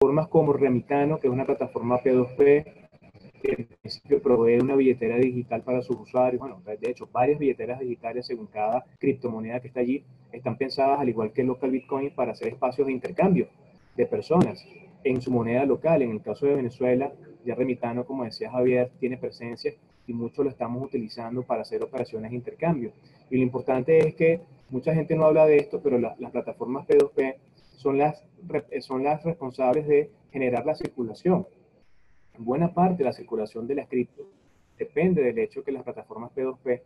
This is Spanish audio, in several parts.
plataformas como Remitano, que es una plataforma P2P, que en principio provee una billetera digital para sus usuarios. Bueno, de hecho, varias billeteras digitales según cada criptomoneda que está allí están pensadas, al igual que Local Bitcoin, para hacer espacios de intercambio de personas en su moneda local. En el caso de Venezuela, ya Remitano, como decía Javier, tiene presencia y mucho lo estamos utilizando para hacer operaciones de intercambio. Y lo importante es que mucha gente no habla de esto, pero las plataformas P2P son las responsables de generar la circulación. Buena parte de la circulación de las cripto depende del hecho que las plataformas P2P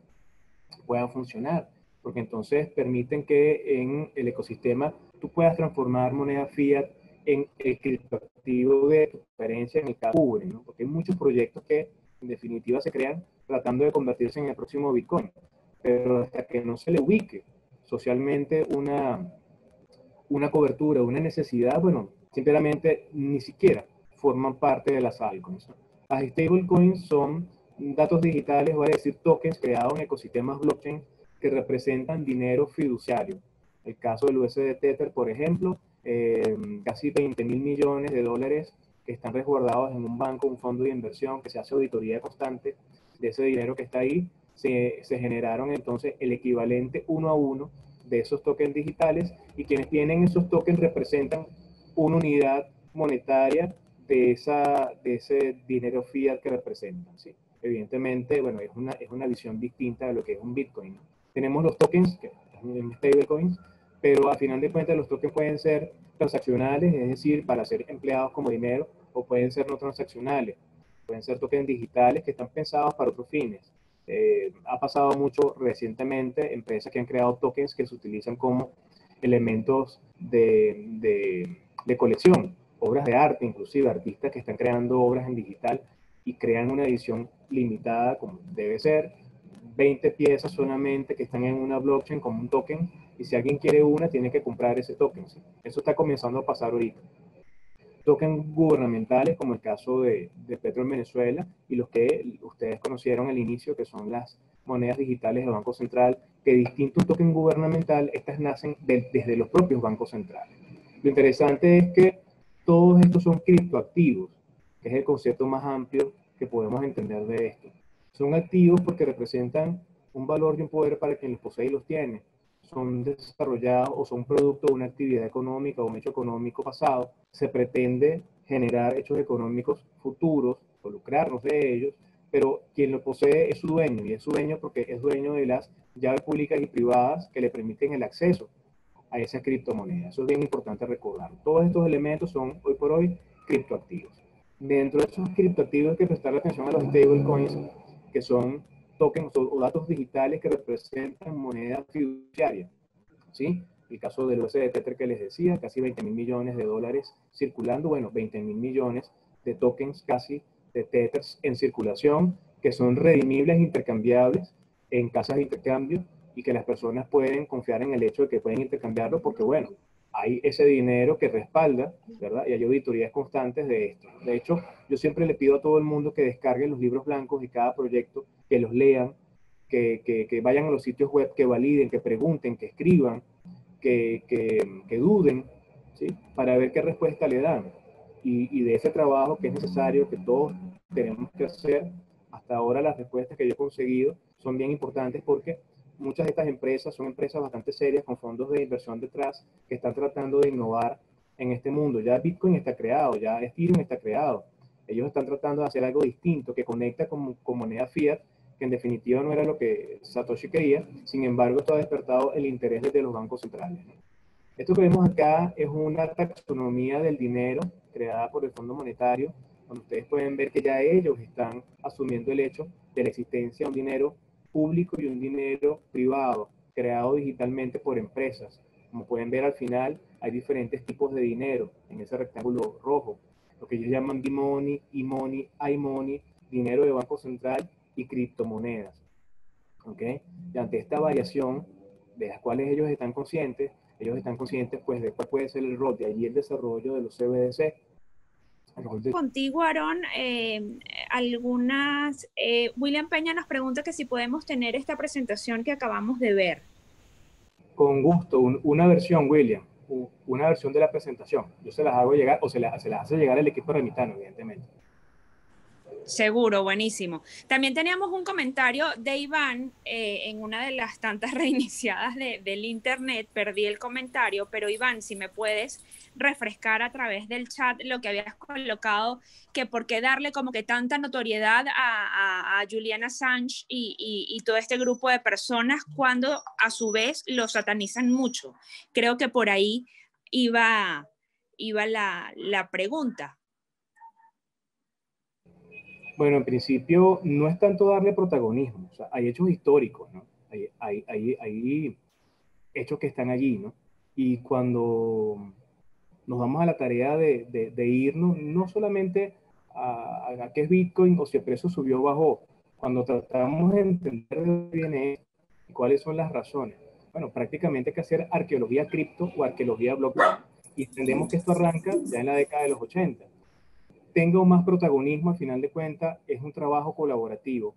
puedan funcionar, porque entonces permiten que en el ecosistema tú puedas transformar moneda fiat en el criptoactivo de tu preferencia en el caso Uber, ¿no? Porque hay muchos proyectos que en definitiva se crean tratando de convertirse en el próximo Bitcoin, pero hasta que no se le ubique socialmente una cobertura, una necesidad, bueno, simplemente ni siquiera forman parte de las altcoins, ¿no? Las stablecoins son datos digitales, vale decir tokens creados en ecosistemas blockchain que representan dinero fiduciario. El caso del USD Tether, por ejemplo, casi 20 mil millones de dólares que están resguardados en un banco, un fondo de inversión, que se hace auditoría constante de ese dinero que está ahí. Se generaron entonces el equivalente uno a uno de esos tokens digitales, y quienes tienen esos tokens representan una unidad monetaria de ese dinero fiat que representan, ¿sí? Evidentemente, bueno, es una visión distinta de lo que es un Bitcoin, ¿no? Tenemos los tokens, que son stablecoins, pero a final de cuentas los tokens pueden ser transaccionales, es decir, para ser empleados como dinero, o pueden ser no transaccionales, pueden ser tokens digitales que están pensados para otros fines. Ha pasado mucho recientemente, empresas que han creado tokens que se utilizan como elementos de colección, obras de arte, inclusive artistas que están creando obras en digital y crean una edición limitada, como debe ser, 20 piezas solamente que están en una blockchain como un token, y si alguien quiere una, tiene que comprar ese token, ¿sí? Eso está comenzando a pasar ahorita. Tokens gubernamentales, como el caso de Petro en Venezuela, y los que ustedes conocieron al inicio, que son las monedas digitales del Banco Central, que distinto un token gubernamental, estas nacen desde los propios bancos centrales. Lo interesante es que todos estos son criptoactivos, que es el concepto más amplio que podemos entender de esto. Son activos porque representan un valor y un poder para quien los posee y los tiene. Son desarrollados o son producto de una actividad económica o un hecho económico pasado. Se pretende generar hechos económicos futuros, o lucrarnos de ellos, pero quien lo posee es su dueño, y es su dueño porque es dueño de las llaves públicas y privadas que le permiten el acceso a esas criptomonedas. Eso es bien importante recordar. Todos estos elementos son hoy por hoy criptoactivos. Dentro de esos criptoactivos hay que prestar atención a los stablecoins, que son tokens o datos digitales que representan moneda fiduciaria, ¿sí? El caso del USD Tether que les decía, casi 20 mil millones de dólares circulando, bueno, 20 mil millones de tokens casi de Tethers en circulación, que son redimibles e intercambiables en casas de intercambio, y que las personas pueden confiar en el hecho de que pueden intercambiarlo porque, bueno, hay ese dinero que respalda, ¿verdad? Y hay auditorías constantes de esto. De hecho, yo siempre le pido a todo el mundo que descargue los libros blancos de cada proyecto, que los lean, que vayan a los sitios web, que validen, que pregunten, que escriban, que duden, ¿sí? Para ver qué respuesta le dan. Y de ese trabajo que es necesario, que todos tenemos que hacer, hasta ahora las respuestas que yo he conseguido son bien importantes, porque muchas de estas empresas son empresas bastante serias con fondos de inversión detrás que están tratando de innovar en este mundo. Ya Bitcoin está creado, ya Ethereum está creado. Ellos están tratando de hacer algo distinto que conecta con moneda fiat, que en definitiva no era lo que Satoshi quería. Sin embargo, esto ha despertado el interés de los bancos centrales. Esto que vemos acá es una taxonomía del dinero creada por el Fondo Monetario, donde ustedes pueden ver que ya ellos están asumiendo el hecho de la existencia de un dinero público y un dinero privado, creado digitalmente por empresas. Como pueden ver al final, hay diferentes tipos de dinero en ese rectángulo rojo, lo que ellos llaman D-Money, E-Money, I-Money, dinero de Banco Central y criptomonedas. ¿Okay? Y ante esta variación, de las cuales ellos están conscientes pues de cuál puede ser el rol, de allí el desarrollo de los CBDC. Contigo, Aaron, William Peña nos pregunta que si podemos tener esta presentación que acabamos de ver. Con gusto, una versión, William. una versión de la presentación. Yo se las hago llegar, o se las hace llegar el equipo remitano, evidentemente. Seguro, buenísimo. También teníamos un comentario de Iván en una de las tantas reiniciadas del internet. Perdí el comentario, pero Iván, si me puedes refrescar a través del chat lo que habías colocado, que por qué darle como que tanta notoriedad a Julian Assange y todo este grupo de personas cuando a su vez lo satanizan mucho. Creo que por ahí iba la pregunta. Bueno, en principio no es tanto darle protagonismo, o sea, hay hechos históricos, ¿no? Hay hechos que están allí, ¿no? Y cuando nos damos a la tarea de irnos, no solamente a qué es Bitcoin o si el precio subió o bajó, cuando tratamos de entender de dónde viene esto y cuáles son las razones. Bueno, prácticamente hay que hacer arqueología cripto o arqueología blockchain. Y entendemos que esto arranca ya en la década de los 80. Tenga más protagonismo, al final de cuentas, es un trabajo colaborativo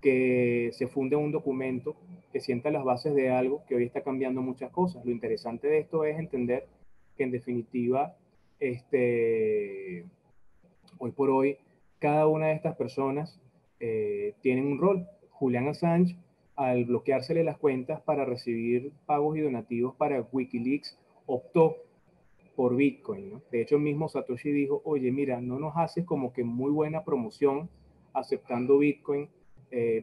que se funde un documento que sienta las bases de algo que hoy está cambiando muchas cosas. Lo interesante de esto es entender que en definitiva, hoy por hoy, cada una de estas personas tienen un rol. Julian Assange, al bloqueársele las cuentas para recibir pagos y donativos para Wikileaks, optó por Bitcoin, ¿no? De hecho, el mismo Satoshi dijo, oye, mira, no nos haces como que muy buena promoción aceptando Bitcoin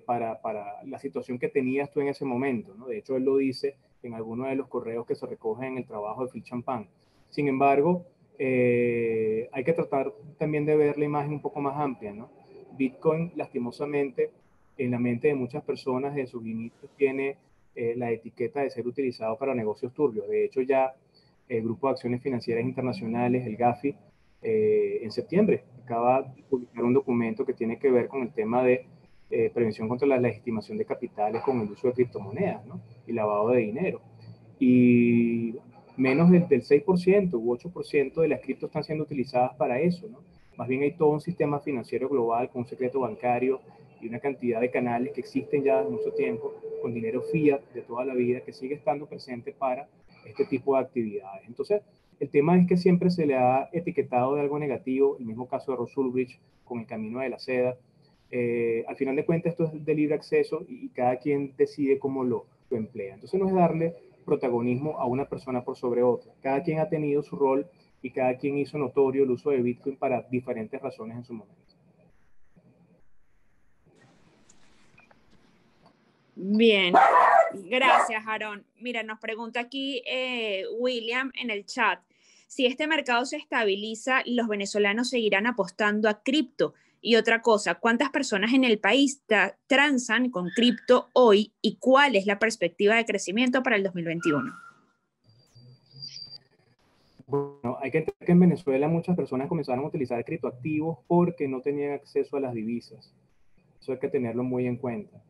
para la situación que tenías tú en ese momento, ¿no? De hecho, él lo dice en alguno de los correos que se recogen en el trabajo de Phil Champagne. Sin embargo, hay que tratar también de ver la imagen un poco más amplia, ¿no? Bitcoin, lastimosamente, en la mente de muchas personas de sus inicios tiene la etiqueta de ser utilizado para negocios turbios. De hecho, ya el Grupo de Acciones Financieras Internacionales, el GAFI, en septiembre acaba de publicar un documento que tiene que ver con el tema de prevención contra la legitimación de capitales con el uso de criptomonedas, ¿no? Y lavado de dinero. Y menos del 6% u 8% de las criptos están siendo utilizadas para eso, ¿no? Más bien hay todo un sistema financiero global con un secreto bancario y una cantidad de canales que existen ya hace mucho tiempo con dinero fiat de toda la vida que sigue estando presente para este tipo de actividades. Entonces, el tema es que siempre se le ha etiquetado de algo negativo, el mismo caso de Ross Ulbricht con el camino de la seda. Al final de cuentas, esto es de libre acceso y cada quien decide cómo lo emplea. Entonces, no es darle protagonismo a una persona por sobre otra. Cada quien ha tenido su rol y cada quien hizo notorio el uso de Bitcoin para diferentes razones en su momento. Bien, gracias, Aaron. Mira, nos pregunta aquí William en el chat, si este mercado se estabiliza, los venezolanos seguirán apostando a cripto. Y otra cosa, ¿cuántas personas en el país transan con cripto hoy y cuál es la perspectiva de crecimiento para el 2021? Bueno, hay que entender que en Venezuela muchas personas comenzaron a utilizar criptoactivos porque no tenían acceso a las divisas. Eso hay que tenerlo muy en cuenta.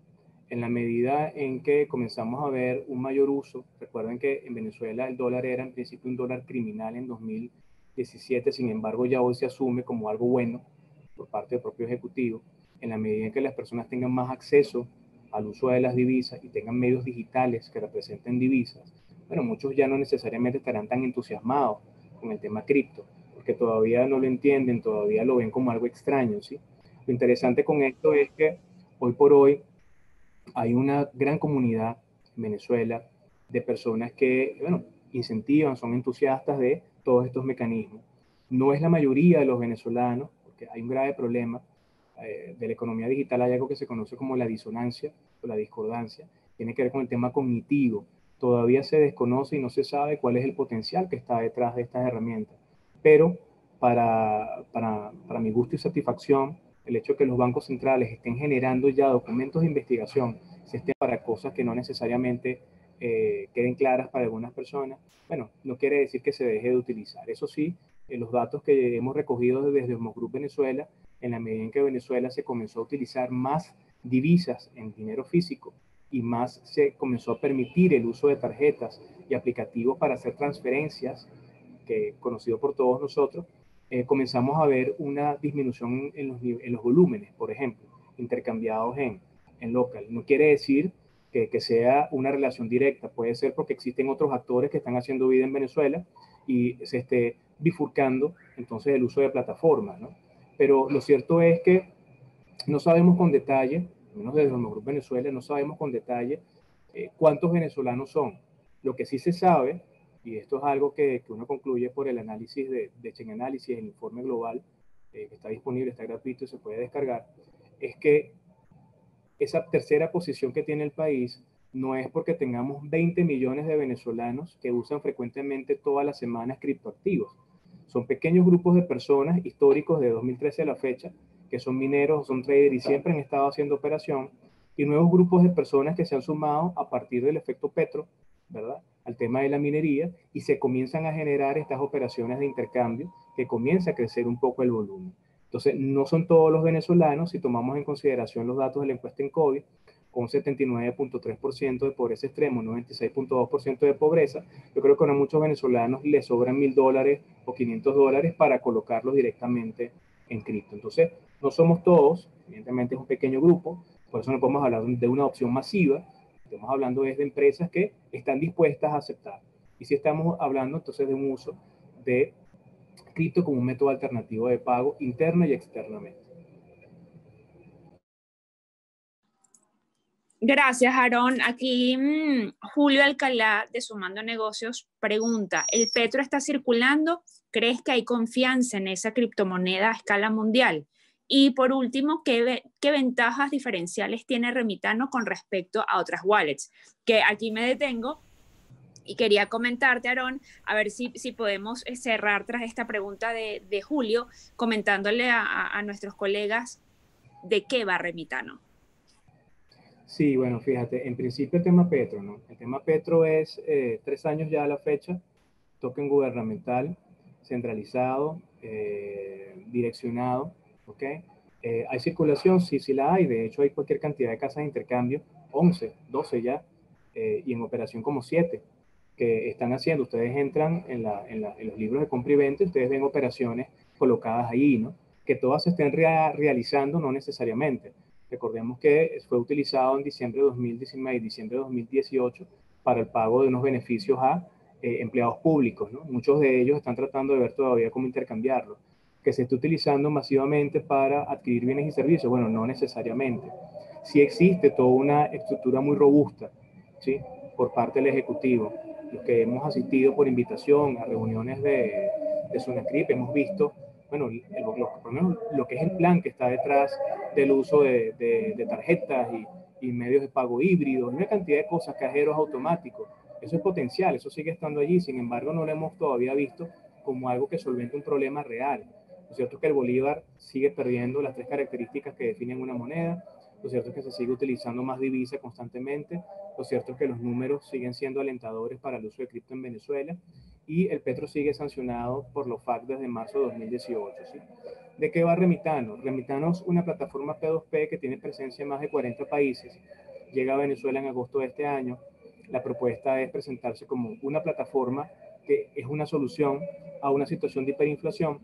En la medida en que comenzamos a ver un mayor uso, recuerden que en Venezuela el dólar era en principio un dólar criminal en 2017, sin embargo ya hoy se asume como algo bueno por parte del propio Ejecutivo. En la medida en que las personas tengan más acceso al uso de las divisas y tengan medios digitales que representen divisas, bueno, muchos ya no necesariamente estarán tan entusiasmados con el tema cripto, porque todavía no lo entienden, todavía lo ven como algo extraño, ¿sí? Lo interesante con esto es que hoy por hoy hay una gran comunidad en Venezuela de personas que, bueno, incentivan, son entusiastas de todos estos mecanismos. No es la mayoría de los venezolanos, porque hay un grave problema de la economía digital, hay algo que se conoce como la disonancia o la discordancia, tiene que ver con el tema cognitivo. Todavía se desconoce y no se sabe cuál es el potencial que está detrás de estas herramientas. Pero para mi gusto y satisfacción, el hecho de que los bancos centrales estén generando ya documentos de investigación, se estén para cosas que no necesariamente queden claras para algunas personas, bueno, no quiere decir que se deje de utilizar. Eso sí, los datos que hemos recogido desde Group Venezuela, en la medida en que Venezuela se comenzó a utilizar más divisas en dinero físico y más se comenzó a permitir el uso de tarjetas y aplicativos para hacer transferencias, que conocido por todos nosotros, comenzamos a ver una disminución en los volúmenes, por ejemplo, intercambiados en local. No quiere decir que sea una relación directa. Puede ser porque existen otros actores que están haciendo vida en Venezuela y se esté bifurcando entonces el uso de plataformas, ¿no? Pero lo cierto es que no sabemos con detalle, al menos desde Grupo Venezuela, no sabemos con detalle cuántos venezolanos son. Lo que sí se sabe, y esto es algo que uno concluye por el análisis de Chain Analysis, el informe global, que está disponible, está gratuito y se puede descargar, es que esa tercera posición que tiene el país no es porque tengamos 20 millones de venezolanos que usan frecuentemente todas las semanas criptoactivos. Son pequeños grupos de personas históricos de 2013 a la fecha, que son mineros, son traders y siempre han estado haciendo operación, y nuevos grupos de personas que se han sumado a partir del efecto Petro, ¿verdad?, al tema de la minería, y se comienzan a generar estas operaciones de intercambio que comienza a crecer un poco el volumen. Entonces, no son todos los venezolanos, si tomamos en consideración los datos de la encuesta en COVID, con 79.3% de pobreza extrema, 96.2% de pobreza, yo creo que a muchos venezolanos les sobran $1.000 o $500 para colocarlos directamente en cripto. Entonces, no somos todos, evidentemente es un pequeño grupo, por eso no podemos hablar de una opción masiva, estamos hablando de empresas que están dispuestas a aceptar. Y si estamos hablando entonces de un uso de cripto como un método alternativo de pago interno y externamente. Gracias, Aarón. Aquí Julio Alcalá de Sumando Negocios pregunta, ¿el Petro está circulando? ¿Crees que hay confianza en esa criptomoneda a escala mundial? Y por último, ¿qué ventajas diferenciales tiene Remitano con respecto a otras wallets? Que aquí me detengo y quería comentarte, Aarón, a ver si podemos cerrar tras esta pregunta de Julio, comentándole a nuestros colegas de qué va Remitano. Sí, bueno, fíjate, en principio el tema Petro, ¿no? El tema Petro es 3 años ya a la fecha, token gubernamental, centralizado, direccionado, ¿ok? ¿Hay circulación? Sí, sí la hay. De hecho, hay cualquier cantidad de casas de intercambio, 11, 12 ya, y en operación como 7, que están haciendo. Ustedes entran en los libros de compra y venta, ustedes ven operaciones colocadas ahí, ¿no? Que todas se estén realizando, no necesariamente. Recordemos que fue utilizado en diciembre de 2019 y diciembre de 2018 para el pago de unos beneficios a empleados públicos, ¿no? Muchos de ellos están tratando de ver todavía cómo intercambiarlo. Que se esté utilizando masivamente para adquirir bienes y servicios, bueno, no necesariamente. Sí existe toda una estructura muy robusta, ¿sí?, por parte del Ejecutivo. Los que hemos asistido por invitación a reuniones de Sunacrip, hemos visto, bueno, por lo menos lo que es el plan que está detrás del uso de tarjetas y medios de pago híbridos, una cantidad de cosas, cajeros automáticos. Eso es potencial, eso sigue estando allí, sin embargo no lo hemos todavía visto como algo que solvente un problema real. Lo cierto es que el bolívar sigue perdiendo las 3 características que definen una moneda, lo cierto es que se sigue utilizando más divisa constantemente, lo cierto es que los números siguen siendo alentadores para el uso de cripto en Venezuela y el Petro sigue sancionado por los FARC desde marzo de 2018, ¿sí? ¿De qué va Remitano? Remitano es una plataforma P2P que tiene presencia en más de 40 países, llega a Venezuela en agosto de este año. La propuesta es presentarse como una plataforma que es una solución a una situación de hiperinflación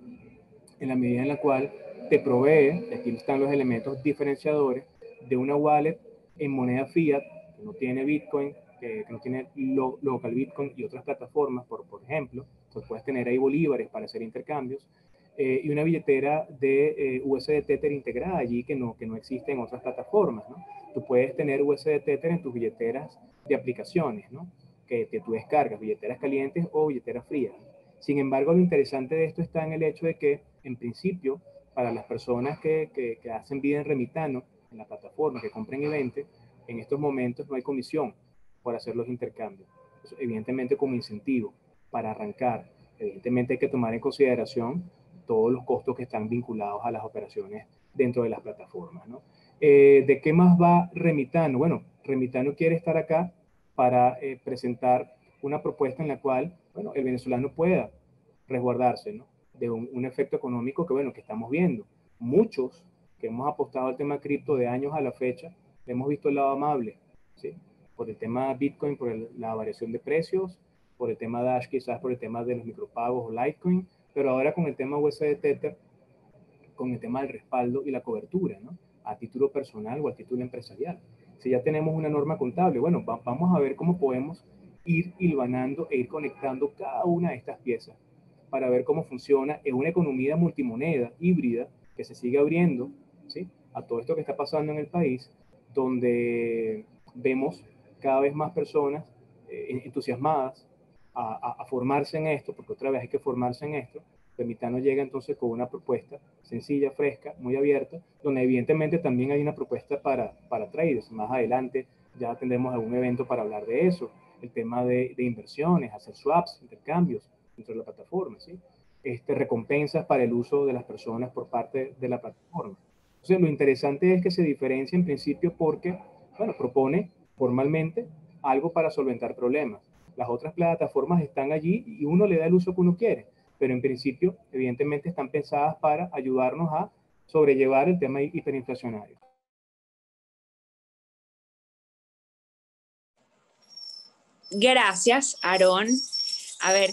en la medida en la cual te provee, aquí están los elementos diferenciadores, de una wallet en moneda fiat, que no tiene Bitcoin, que no tiene local Bitcoin y otras plataformas, por ejemplo. Entonces puedes tener ahí bolívares para hacer intercambios, y una billetera de USD Tether integrada allí que no existe en otras plataformas, ¿no? Tú puedes tener USD Tether en tus billeteras de aplicaciones, ¿no?, que tú descargas, billeteras calientes o billeteras frías. Sin embargo, lo interesante de esto está en el hecho de que, en principio, para las personas que hacen vida en Remitano, en la plataforma, que compren y venden, en estos momentos no hay comisión por hacer los intercambios. Eso, evidentemente, como incentivo para arrancar. Evidentemente hay que tomar en consideración todos los costos que están vinculados a las operaciones dentro de las plataformas, ¿no? ¿De qué más va Remitano? Bueno, Remitano quiere estar acá para presentar una propuesta en la cual, bueno, el venezolano pueda resguardarse, ¿no?, de un efecto económico que, bueno, que estamos viendo. Muchos que hemos apostado al tema cripto de años a la fecha, hemos visto el lado amable, ¿sí?, por el tema Bitcoin, por la variación de precios, por el tema Dash, quizás por el tema de los micropagos o Litecoin, pero ahora con el tema USD Tether, con el tema del respaldo y la cobertura, ¿no?, a título personal o a título empresarial. Si ya tenemos una norma contable, bueno, vamos a ver cómo podemos ir hilvanando e ir conectando cada una de estas piezas para ver cómo funciona en una economía multimoneda, híbrida, que se sigue abriendo, ¿sí?, a todo esto que está pasando en el país, donde vemos cada vez más personas entusiasmadas a formarse en esto, porque otra vez hay que formarse en esto. Permitano llega entonces con una propuesta sencilla, fresca, muy abierta, donde evidentemente también hay una propuesta para traders. Más adelante ya tendremos algún evento para hablar de eso, el tema de inversiones, hacer swaps, intercambios dentro de la plataforma, ¿sí? Recompensas para el uso de las personas por parte de la plataforma. Entonces, lo interesante es que se diferencia en principio porque, bueno, propone formalmente algo para solventar problemas. Las otras plataformas están allí y uno le da el uso que uno quiere, pero en principio, evidentemente, están pensadas para ayudarnos a sobrellevar el tema hiperinflacionario. Gracias, Aarón. A ver,